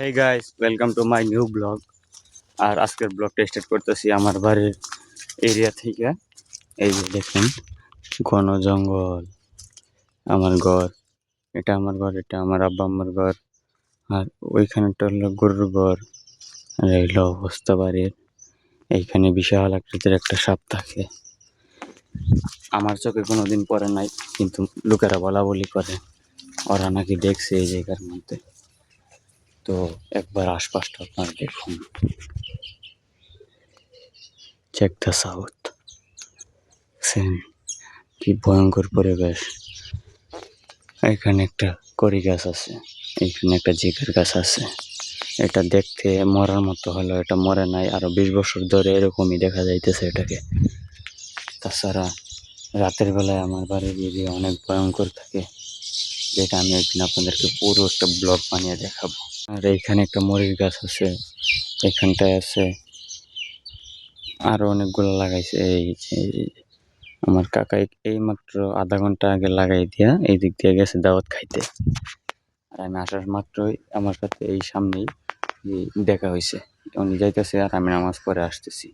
Hey guys, welcome to my new blog. আর আজকের ব্লগটা start করতেছি আমার বাড়ির এরিয়া থেকে। এই যে দেখুন, ঘন জঙ্গল। আমার ঘর, এটা আমার ঘর, এটা আমার আব্বা আম্মার ঘর। আর ওইখানেটা হলো গরুর ঘর। আর এই হলো অবস্থা বাড়ির। এইখানে বিশাল আকৃতির একটা সাপ থাকে। আমার চোখে কোনোদিন পড়ে নাই, কিন্তু লোকেরা বলা বলি করে ওরা নাকি দেখছে এই জায়গার মধ্যে। তো একবার আশপাশটা আপনারা দেখুন। Check the south. কি ভয়ঙ্কর পরিবেশ। এখানে একটা কড়ি গাছ আছে, এখানে একটা জিগার গাছ আছে। এটা দেখতে মরার মতো হলো, এটা মরে নাই। আরো 20 বছর ধরে এরকমই দেখা যাইতেছে এটাকে। তাছাড়া রাতের বেলায় আমার বাড়ির এরিয়া অনেক ভয়ঙ্কর থাকে, যেটা আমি একদিন আপনাদেরকে পুরো একটা ব্লগ বানিয়ে দেখাবো। আর এইখানে একটা মরিচ গাছ আছে, এখানটায় আছে আরো অনেকগুলো লাগাইছে। আমার কাকা এই মাত্র আধা ঘন্টা আগে লাগাই দিয়া এই দিক দিয়ে গেছে দাওয়াত খাইতে। আর আমি আসার মাত্রই আমার সাথে এই সামনেই দেখা হয়েছে। উনি যাইতেছে আর আমি নামাজ পড়ে আসতেছি।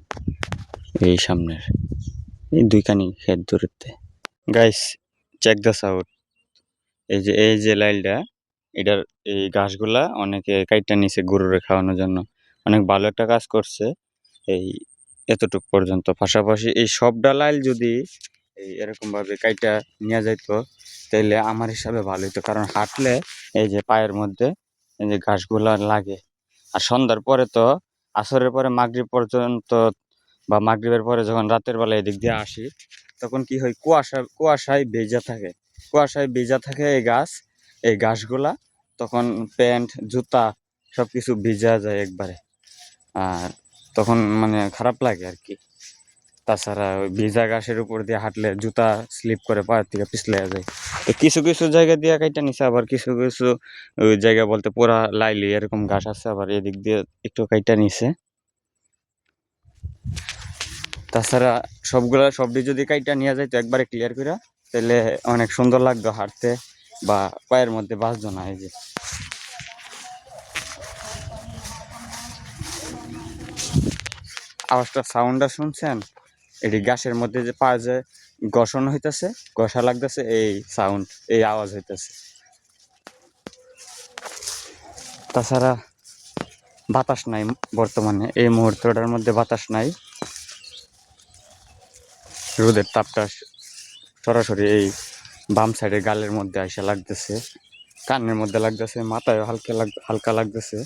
এই সামনের এই দুইখানি ক্ষেত দূরত্বে। Guys, check the south. এই যে লাইলটা, এটার এই ঘাসগুলা অনেকে কাইটা নিছে গরুরে খাওয়ানোর জন্য। অনেক ভালো একটা কাজ করছে এই এতটুক পর্যন্ত। পাশাপাশি এই সব ডালাইল যদি এরকম ভাবে কাইটা নিয়ে যাইতো, তাইলে আমার হিসাবে ভালো হতো। কারণ হাঁটলে এই যে পায়ের মধ্যে এই যে ঘাসগুলা লাগে। আর সন্ধ্যার পরে তো, আসরের পরে মাগরিব পর্যন্ত বা মাগরিবের পরে যখন রাতের বেলা এদিক দিয়ে আসি, তখন কি হয়, কুয়াশায় ভেজা থাকে। কুয়াশায় ভেজা থাকে এই ঘাসগুলা। তখন প্যান্ট জুতা সবকিছু ভিজা যায় একবারে। আর তখন মানে খারাপ লাগে আর কি। তাছাড়া ওই ভিজা ঘাসের উপর দিয়ে হাঁটলে জুতা স্লিপ করে পায়ের থেকে পিছলে যায়। তো কিছু কিছু জায়গা দিয়ে কাইটা নিছে, আবার কিছু কিছু ওই জায়গা বলতে পুরা লাইলি এরকম ঘাস আছে, আবার এদিক দিয়ে একটু কাইটা নিছে। তাছাড়া সবটি যদি কাইটা নিয়ে যায় তো একবারে ক্লিয়ার করে, তাহলে অনেক সুন্দর লাগতো হাঁটতে, বা পায়ের মধ্যে বাজতো না। এই যে আওয়াজটা, সাউন্ডটা শুনছেন? এটি গাছের মধ্যে যে পা যে ঘর্ষণ হইতেছে, ঘষা লাগতেছে, এই সাউন্ড, এই আওয়াজ হইতেছে। তাছাড়া বাতাস নাই বর্তমানে, এই মুহূর্তটার মধ্যে বাতাস নাই। রোদের তাপটা সরাসরি এই বাম সাইডে গালের মধ্যে এসে লাগতেছে, কানের মধ্যে লাগতেছে, মাথায় হালকা লাগতেছে।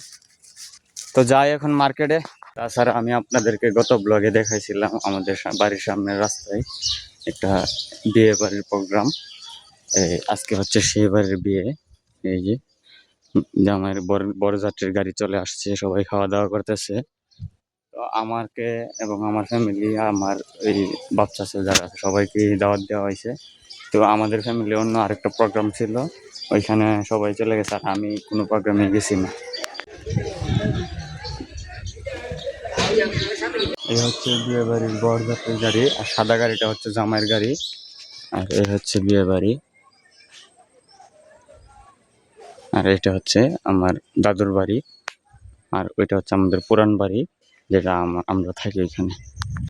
তো যাই এখন মার্কেটে। তাছাড়া আমি আপনাদেরকে গত ব্লগে দেখাইছিলাম আমাদের বাড়ির সামনের রাস্তায় একটা বিয়ে বাড়ির প্রোগ্রাম। আজকে হচ্ছে সেই বাড়ির বিয়ে। এই যে জামাইয়ের বরযাত্রীর গাড়ি চলে আসছে, সবাই খাওয়া দাওয়া করতেছে। তো আমাকে এবং আমার ফ্যামিলি, আমার এই বাচ্চা ছেলে যারা আছে সবাইকে দাওয়াত দেওয়া হয়েছে। তো আমাদের ফ্যামিলি অন্য আরেকটা প্রোগ্রাম ছিল, ওইখানে সবাই চলে গেছে, আর আমি কোনো প্রোগ্রামে গেছি না। এই হচ্ছে বিয়ে বাড়ির বরযাত্রীর গাড়ি, আর সাদা গাড়িটা হচ্ছে জামাইয়ের গাড়ি। আর এই হচ্ছে বিয়ে বাড়ি, আর এটা হচ্ছে আমার দাদুর বাড়ি। আর ওইটা হচ্ছে আমাদের পুরান বাড়ি, যেটা আমরা থাকি এখানে।